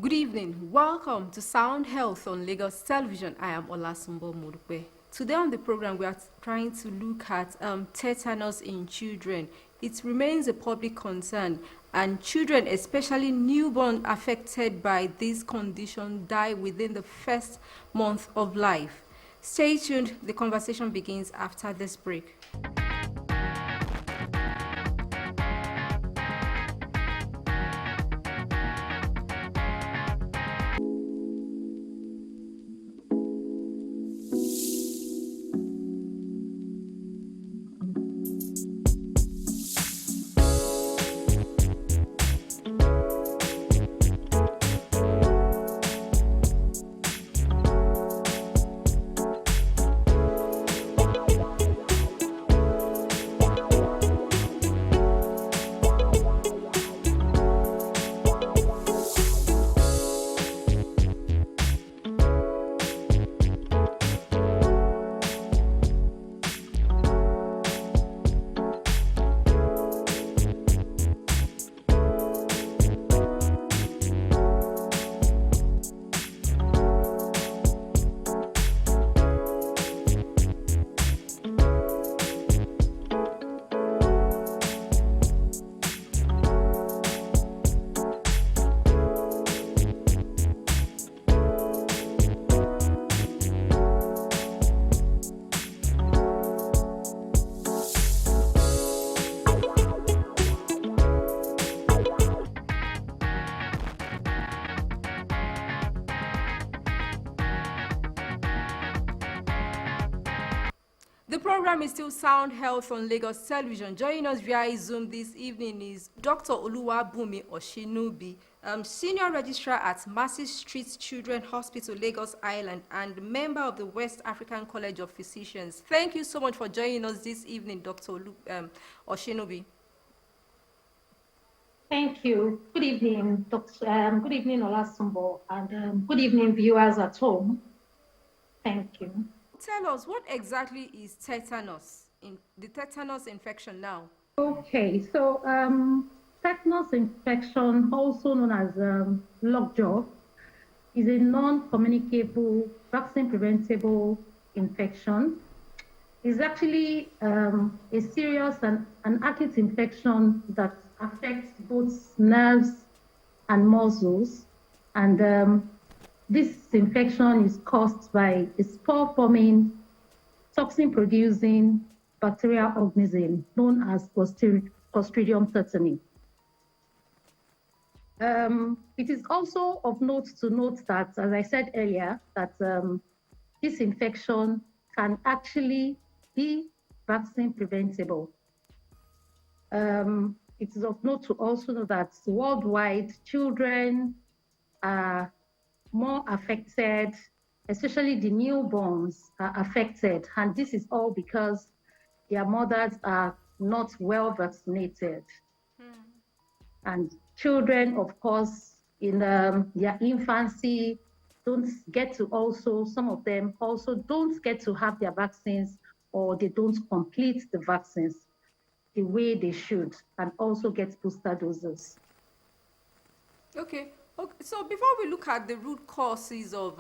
Good evening. Welcome to Sound Health on Lagos Television. I am Olasumbo Modupe. Today on the program, we are trying to look at tetanus in children. It remains a public concern, and children, especially newborn affected by this condition, die within the first month of life. Stay tuned. The conversation begins after this break. The program is still Sound Health on Lagos Television. Joining us via Zoom this evening is Dr. Oluwabumi Osinubi, Senior Registrar at Massey Street Children Hospital, Lagos Island, and member of the West African College of Physicians. Thank you so much for joining us this evening, Dr. Osinubi. Thank you. Good evening, Dr. Good evening, Olasumbo, and good evening, viewers at home. Thank you. Tell us, what exactly is tetanus, the tetanus infection now? Okay, so tetanus infection, also known as lockjaw, is a non-communicable, vaccine-preventable infection. It's actually a serious and an acute infection that affects both nerves and muscles, and this infection is caused by a spore-forming, toxin-producing bacterial organism known as Clostridium tetani. It is also of note to note that, as I said earlier, that this infection can actually be vaccine preventable. It is of note to also know that worldwide children are more affected, especially the newborns are affected. And this is all because their mothers are not well vaccinated. And children, of course, in their infancy, don't get to also, some of them also don't get to have their vaccines, or they don't complete the vaccines the way they should, and also get booster doses. Okay, so before we look at the root causes of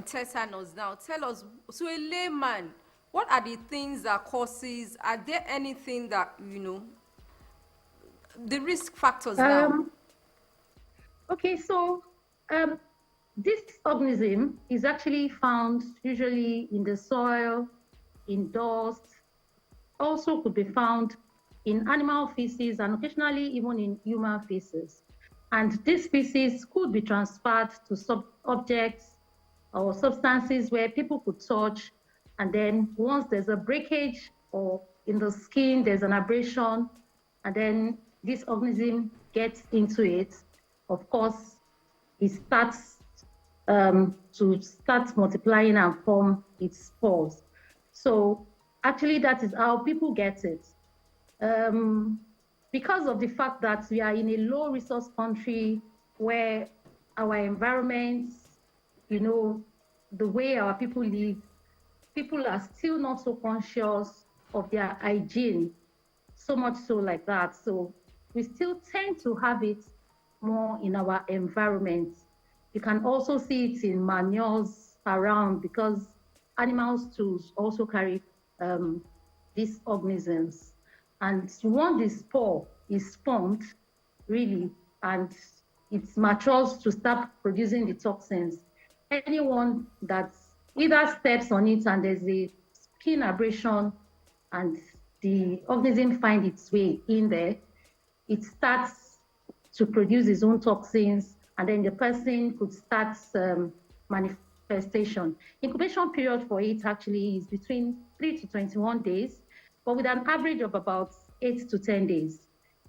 tetanus now, tell us, so a layman, what are the things that causes, are there anything that, the risk factors now? Okay, so this organism is actually found usually in the soil, in dust, also could be found in animal feces, and occasionally even in human feces. And this species could be transferred to objects or substances where people could touch, and then once there's a breakage or in the skin, there's an abrasion, and then this organism gets into it. Of course, it starts to start multiplying and form its spores. So actually, that is how people get it. Because of the fact that we are in a low resource country where our environments, the way our people live, people are still not so conscious of their hygiene, so much so like that. So we still tend to have it more in our environment. You can also see it in manures around because animals too also carry these organisms. And once the spore is formed, really, and it matures to start producing the toxins, anyone that either steps on it and there's a skin abrasion and the organism find its way in there, it starts to produce its own toxins, and then the person could start manifestation. Incubation period for it actually is between 3 to 21 days, but with an average of about 8 to 10 days.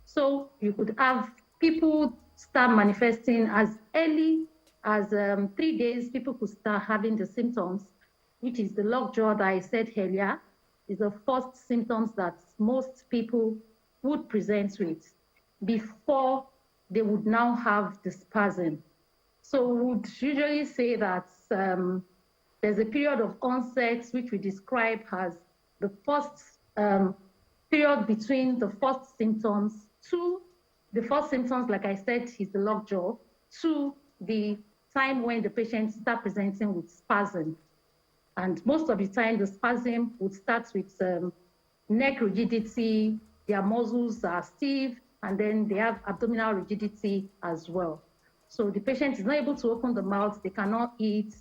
So you could have people start manifesting as early as 3 days. People could start having the symptoms, which is the lockjaw that I said earlier, is the first symptoms that most people would present with before they would now have the spasm. So we would usually say that there's a period of onset, which we describe as the first period between the first symptoms to the first symptoms, like I said, is the lockjaw, to the time when the patient start presenting with spasm. And most of the time, the spasm would start with neck rigidity, their muscles are stiff, and then they have abdominal rigidity as well. So the patient is not able to open the mouth, they cannot eat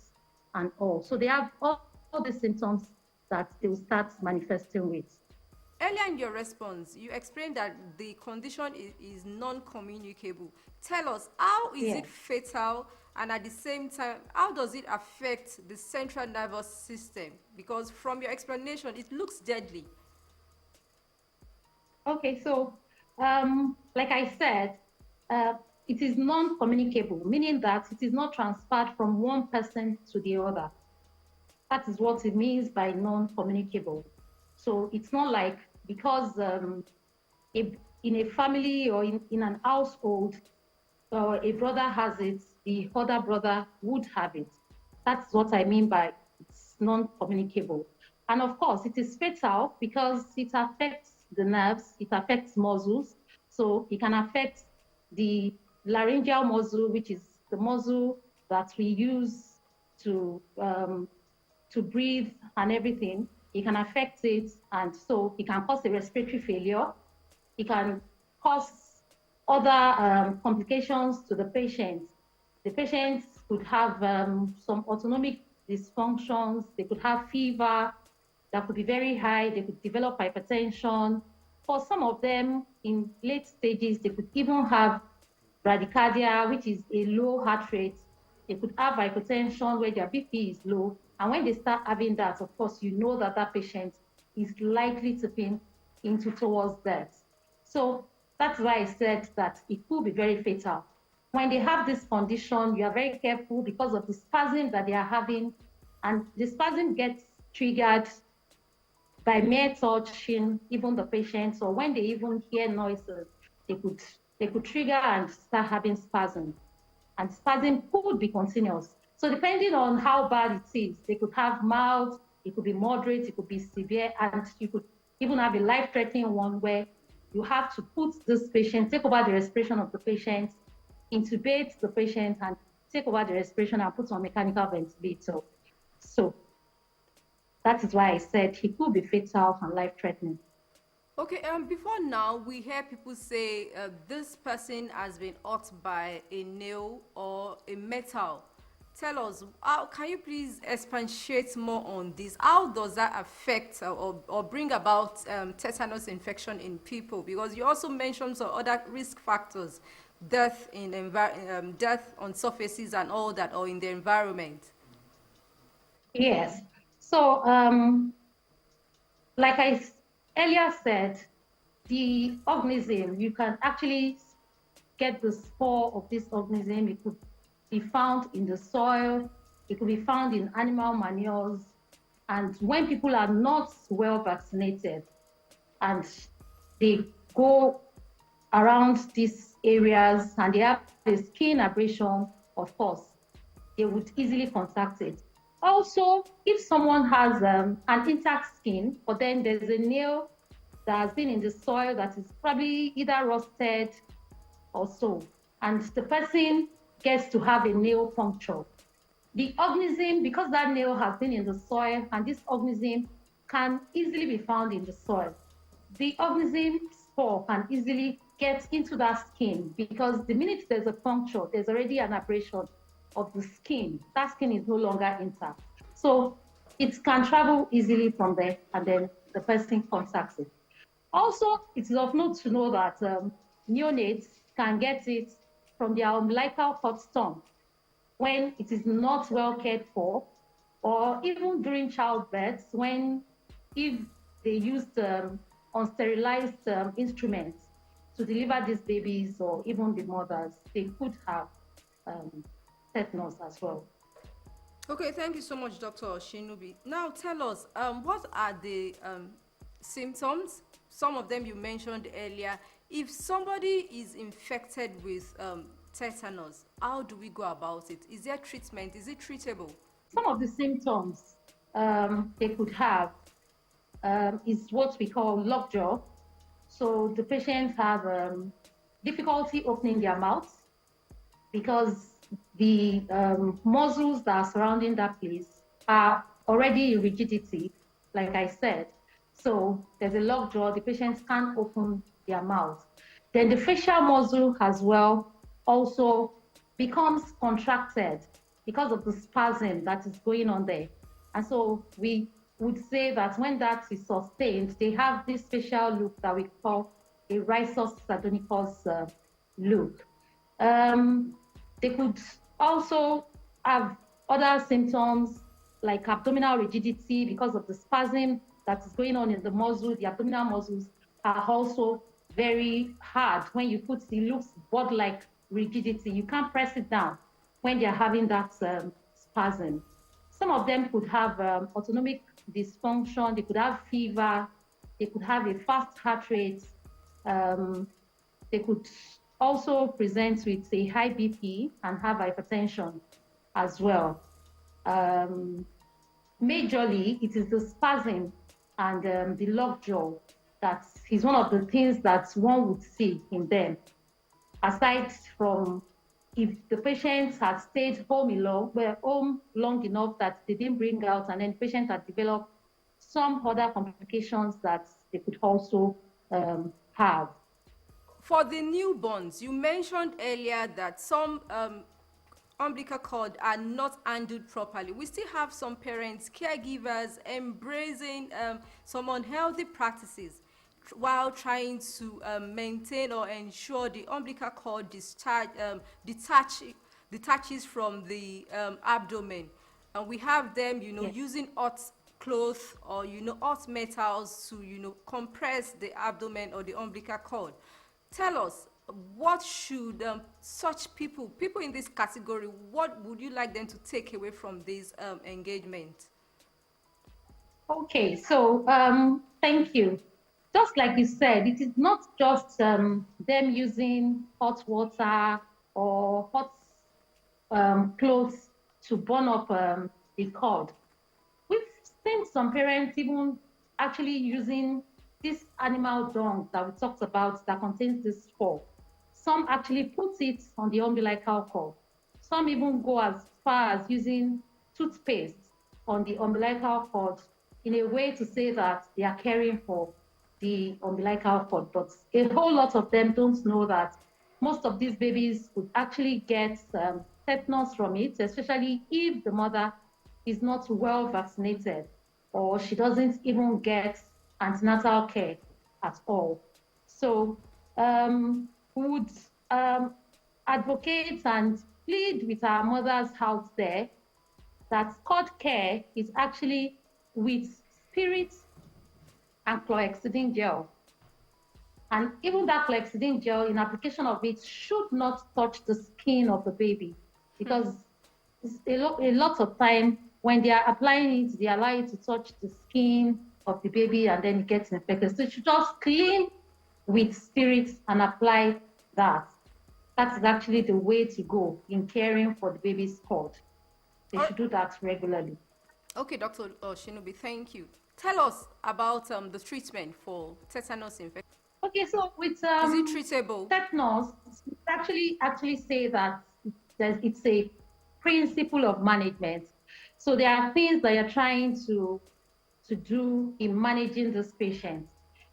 and all. So they have all the symptoms that they will start manifesting with. Earlier in your response, you explained that the condition is non-communicable. Tell us, how is Yeah. it fatal, and at the same time, how does it affect the central nervous system? Because from your explanation, it looks deadly. Okay, so like I said, uh, it is non-communicable, meaning that it is not transferred from one person to the other. That is what it means by non-communicable. So it's not like because if in a family or in an household, a brother has it, the other brother would have it. That's what I mean by it's non-communicable. And of course, it is fatal because it affects the nerves, it affects muscles. So it can affect the laryngeal muscle, which is the muscle that we use to breathe and everything. It can affect it, and so it can cause a respiratory failure. It can cause other complications to the patient. The patients could have some autonomic dysfunctions. They could have fever that could be very high. They could develop hypertension. For some of them, in late stages, they could even have bradycardia, which is a low heart rate. They could have hypertension where their BP is low. And when they start having that, of course, you know that that patient is likely to be into towards death. So that's why I said that it could be very fatal. When they have this condition, you are very careful because of the spasm that they are having. And the spasm gets triggered by mere touching even the patients, or when they even hear noises, they could trigger and start having spasm. And spasm could be continuous. So depending on how bad it is, they could have mild, it could be moderate, it could be severe, and you could even have a life-threatening one where you have to put this patient, take over the respiration of the patient, intubate the patient, and take over the respiration and put on mechanical ventilator. So that is why I said he could be fatal and life-threatening. Okay, before now, we hear people say this person has been hurt by a nail or a metal. Tell us, how can you please expatiate more on this? How does that affect or bring about tetanus infection in people? Because you also mentioned some other risk factors, death in death on surfaces and all that, or in the environment. Yes. So, like I earlier said, the organism, you can actually get the spore of this organism. It could be found in the soil, it could be found in animal manures. And when people are not well vaccinated and they go around these areas and they have a skin abrasion, of course, they would easily contact it. Also, if someone has an intact skin, but then there's a nail that has been in the soil that is probably either rusted or so, and the person gets to have a nail puncture. The organism, because that nail has been in the soil, and this organism can easily be found in the soil, the organism spore can easily get into that skin, because the minute there's a puncture, there's already an abrasion of the skin. That skin is no longer intact. So it can travel easily from there, and then the person contacts it. Also, it is of note to know that neonates can get it from their umbilical cord stump when it is not well cared for, or even during childbirth, when if they used unsterilized instruments to deliver these babies, or even the mothers, they could have tetanus as well. Okay, thank you so much, Dr. Osinubi. Now tell us, what are the symptoms? Some of them you mentioned earlier. If somebody is infected with tetanus, how do we go about it? Is there treatment? Is it treatable? Some of the symptoms they could have is what we call lockjaw. So the patients have difficulty opening their mouths, because the muscles that are surrounding that place are already in rigidity, like I said. So there's a lockjaw, the patients can't open their mouth. Then the facial muscle as well also becomes contracted because of the spasm that is going on there. And so we would say that when that is sustained, they have this facial look that we call a rhizus sardonicus look. They could also have other symptoms like abdominal rigidity because of the spasm that is going on in the muscle. The abdominal muscles are also very hard when you put it looks board-like rigidity. You can't press it down when they're having that spasm. Some of them could have autonomic dysfunction. They could have fever. They could have a fast heart rate. They could also present with a high BP and have hypertension as well. Majorly, it is the spasm and the lockjaw that is one of the things that one would see in them. Aside from if the patient had stayed home long enough that they didn't bring out, and then the patient had developed some other complications that they could also have. For the newborns, you mentioned earlier that some umbilical cord are not handled properly. We still have some parents, caregivers embracing some unhealthy practices while trying to maintain or ensure the umbilical cord detaches from the abdomen. And we have them, Yes. using hot cloth or, hot metals to, compress the abdomen or the umbilical cord. Tell us, what should such people in this category, what would you like them to take away from this engagement? Okay, so thank you. Just like you said, it is not just them using hot water or hot clothes to burn up the cord. We've seen some parents even actually using this animal dung that we talked about that contains this spore. Some actually put it on the umbilical cord. Some even go as far as using toothpaste on the umbilical cord in a way to say that they are caring for the umbilical cord. But a whole lot of them don't know that most of these babies would actually get tetanus from it, especially if the mother is not well vaccinated, or she doesn't even get antenatal care at all. So we would advocate and plead with our mothers out there that cord care is actually with spirit and chlorhexidine gel. And even that chlorhexidine gel, in application of it, should not touch the skin of the baby, because a lot of time when they are applying it, they allow it to touch the skin of the baby and then it gets infected. So you should just clean with spirits and apply that. That is actually the way to go in caring for the baby's cord. They should do that regularly. Okay, Dr. Shinobi, thank you. Tell us about the treatment for tetanus infection. Okay, so with Is it treatable? tetanus, actually say that it's a principle of management. So there are things that you're trying to do in managing this patient.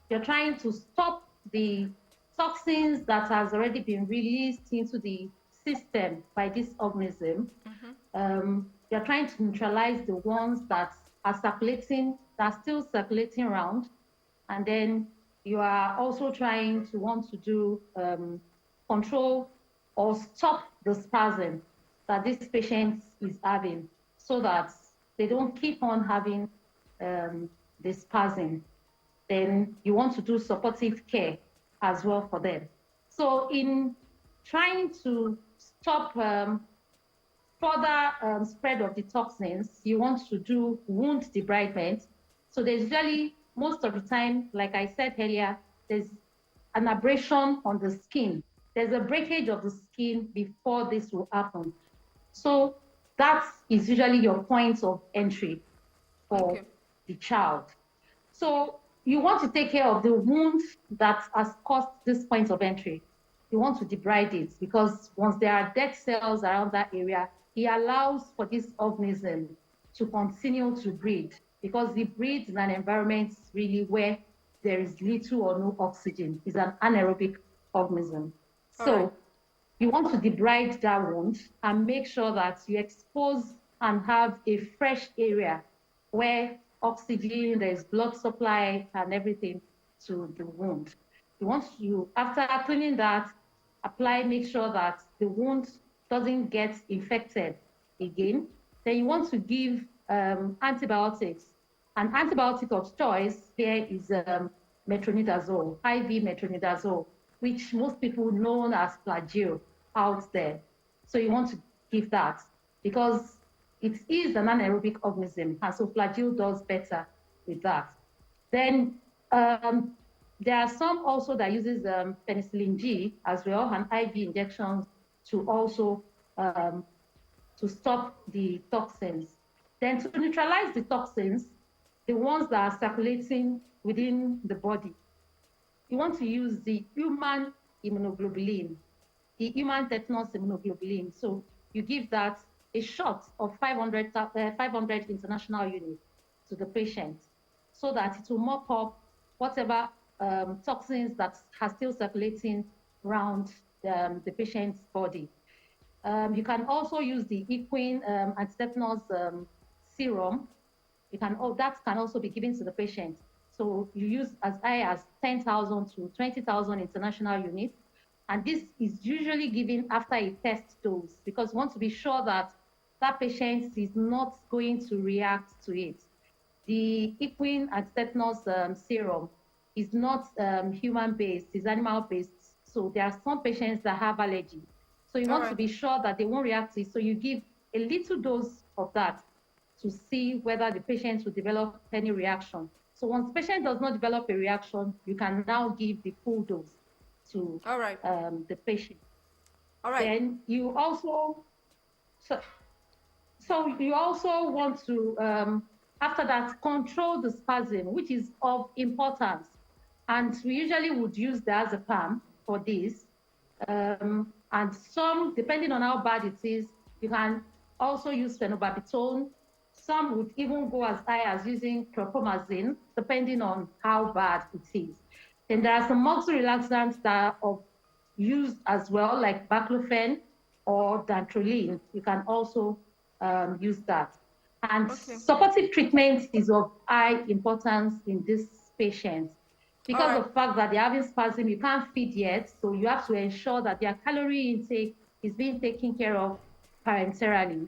You're trying to stop the toxins that has already been released into the system by this organism. You're trying to neutralize the ones that are circulating, that are still circulating around. And then you are also trying to want to do control or stop the spasm that this patient is having so that they don't keep on having the spasm. Then you want to do supportive care as well for them. So in trying to stop further spread of the toxins, you want to do wound debridement. So there's usually, most of the time, like I said earlier, there's an abrasion on the skin. There's a breakage of the skin before this will happen. So that is usually your point of entry for the child. So you want to take care of the wound that has caused this point of entry. You want to debride it because once there are dead cells around that area, it allows for this organism to continue to breed because it breeds in an environment really where there is little or no oxygen. It's an anaerobic organism. So you want to debride that wound and make sure that you expose and have a fresh area where oxygen, there's blood supply and everything to the wound. You want to, after cleaning that, make sure that the wound doesn't get infected again. Then you want to give antibiotics. An antibiotic of choice here is metronidazole, IV metronidazole, which most people know as Flagyl out there. So you want to give that because it is an anaerobic organism, and so Flagyl does better with that. Then there are some also that uses penicillin G as well, and IV injections to also to stop the toxins. Then to neutralize the toxins, the ones that are circulating within the body, you want to use the human immunoglobulin, the human tetanus immunoglobulin. So you give that a shot of 500 international units to the patient so that it will mop up whatever toxins that are still circulating around the patient's body. You can also use the equine anti-tetanus serum. That can also be given to the patient. So you use as high as 10,000 to 20,000 international units. And this is usually given after a test dose because we want to be sure that that patient is not going to react to it. The equine anti-tetanus serum is not human-based, it's animal-based. So there are some patients that have allergy. So you want to be sure that they won't react to it. So you give a little dose of that to see whether the patient will develop any reaction. So once the patient does not develop a reaction, you can now give the full dose to the patient. Then you also, so you also want to, after that, control the spasm, which is of importance. And we usually would use diazepam for this. And some, depending on how bad it is, you can also use phenobarbital. Some would even go as high as using chlorpromazine, depending on how bad it is. Then there are some muscle relaxants that are used as well, like baclofen or dantrolene. You can also use that. And supportive treatment is of high importance in this patient. Because of the fact that they're having spasm, you can't feed yet, so you have to ensure that their calorie intake is being taken care of parenterally.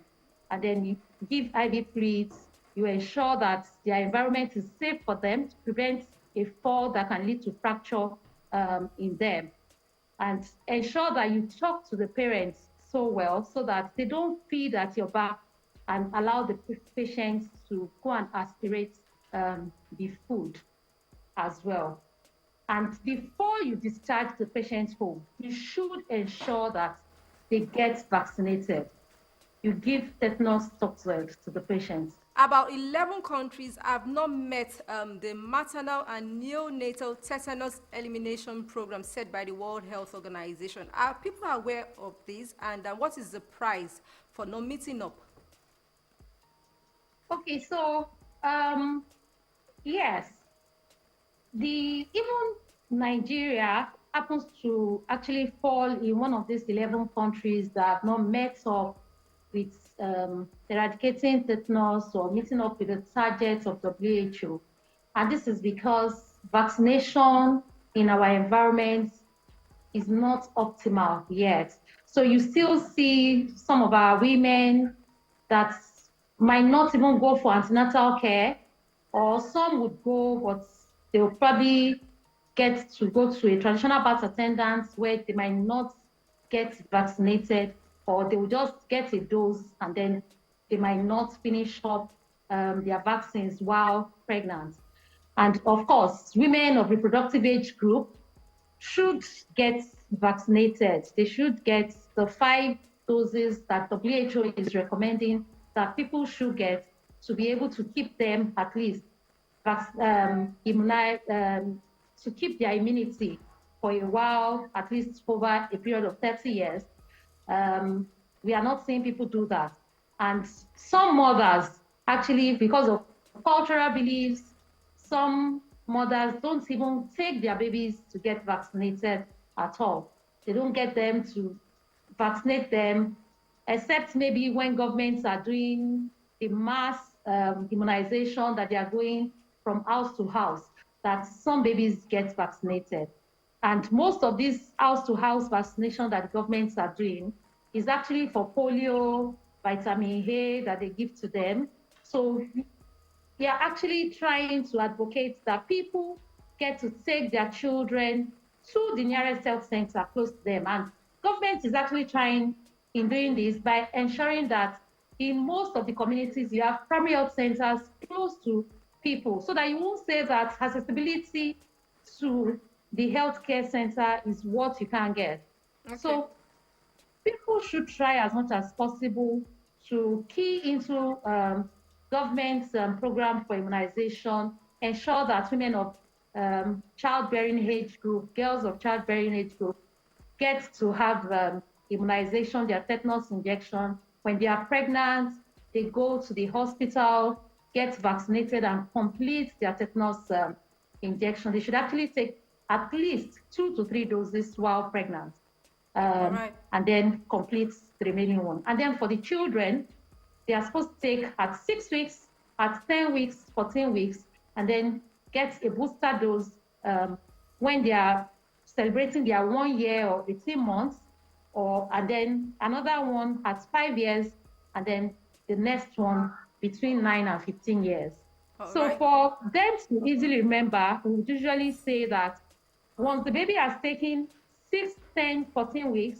And then you give IV fluids, you ensure that their environment is safe for them to prevent a fall that can lead to fracture in them. And ensure that you talk to the parents so well so that they don't feed at your back and allow the patients to go and aspirate the food as well. And before you discharge the patient home, you should ensure that they get vaccinated. You give tetanus toxoid to the patients About 11 countries have not met the maternal and neonatal tetanus elimination program set by the World Health Organization. Are people aware of this, and what is the price for not meeting up? Okay, so yes, the even Nigeria happens to actually fall in one of these 11 countries that have not met up with eradicating tetanus or meeting up with the targets of WHO. And this is because vaccination in our environment is not optimal yet. So you still see some of our women that might not even go for antenatal care, or some would go, but they'll probably get to go to a traditional birth attendant where they might not get vaccinated, or they will just get a dose and then they might not finish up their vaccines while pregnant. And of course, women of reproductive age group should get vaccinated. They should get the 5 doses that WHO is recommending that people should get to be able to keep them at least immunized, to keep their immunity for a while, at least over a period of 30 years. We are not seeing people do that. And some mothers, actually, because of cultural beliefs, some mothers don't even take their babies to get vaccinated at all. They don't get them to vaccinate them, except maybe when governments are doing the mass immunization that they are going from house to house, that some babies get vaccinated. And most of these house-to-house vaccination that governments are doing is actually for polio, vitamin A that they give to them. So we are actually trying to advocate that people get to take their children to the nearest health center close to them. And government is actually trying in doing this by ensuring that in most of the communities, you have primary health centers close to people so that you won't say that accessibility to the healthcare center is what you can get. Okay. So people should try as much as possible to key into government's program for immunization, ensure that women of childbearing age group, girls of childbearing age group, get to have immunization, their tetanus injection. When they are pregnant, they go to the hospital, get vaccinated, and complete their tetanus injection. They should actually take at least 2 to 3 doses while pregnant. And then complete the remaining one. And then for the children, they are supposed to take at 6 weeks, at 10 weeks, 14 weeks, and then get a booster dose when they are celebrating their 1 year or 18 months, and then another one at 5 years, and then the next one between 9 and 15 years. So for them to easily remember, we would usually say that once the baby has taken 6, 10, 14 weeks,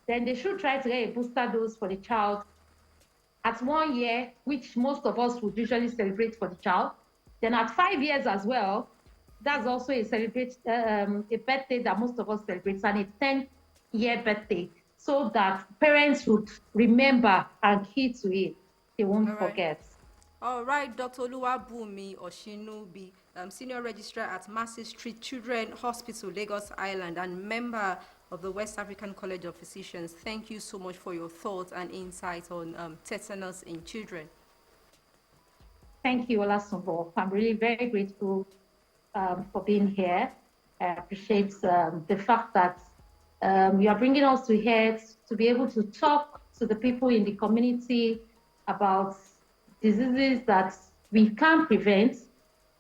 then they should try to get a booster dose for the child at 1 year, which most of us would usually celebrate for the child. Then at 5 years as well, that's also a birthday that most of us celebrate, and a 10-year birthday, so that parents would remember and key to it. They won't forget. All right, Dr. Oluwabumi Osinubi, Senior Registrar at Massey Street Children Hospital, Lagos Island, and member of the West African College of Physicians. Thank you so much for your thoughts and insights on tetanus in children. Thank you, Olasumbo. I'm really very grateful for being here. I appreciate the fact that you are bringing us to here to be able to talk to the people in the community about diseases that we can prevent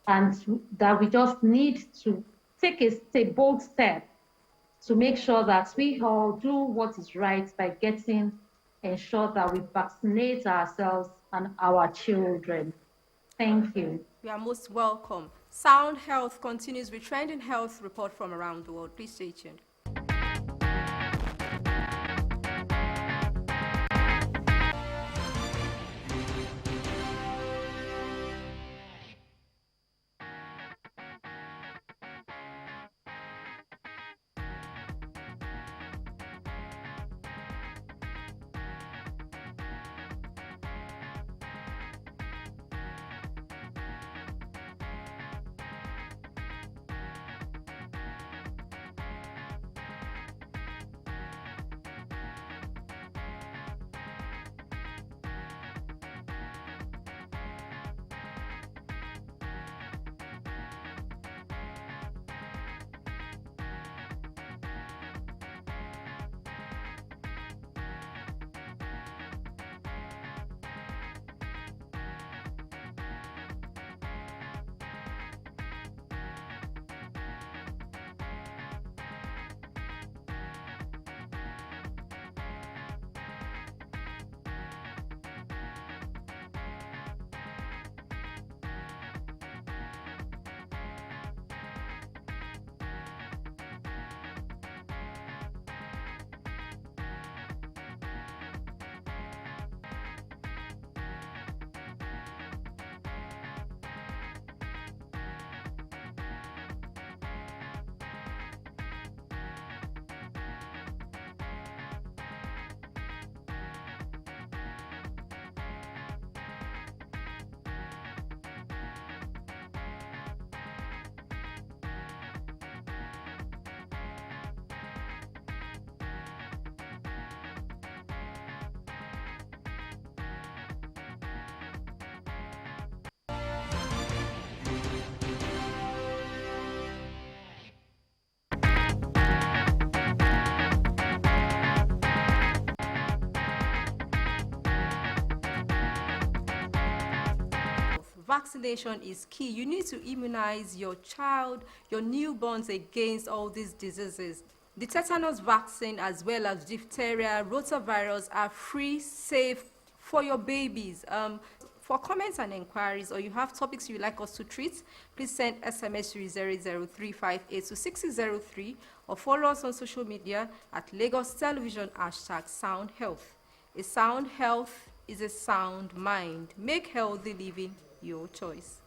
and that we just need to take a bold step to make sure that we all do what is right by ensure that we vaccinate ourselves and our children. Thank you. You are most welcome. Sound Health continues with trending health report from around the world. Please stay tuned. vaccination is key. You need to immunize your child, your newborns against all these diseases. The tetanus vaccine as well as diphtheria, rotavirus are free, safe for your babies. For comments and inquiries, or you have topics you'd like us to treat, please send SMS to 00358 to 6603 or follow us on social media at Lagos Television #Sound Health. A sound health is a sound mind. Make healthy living your choice.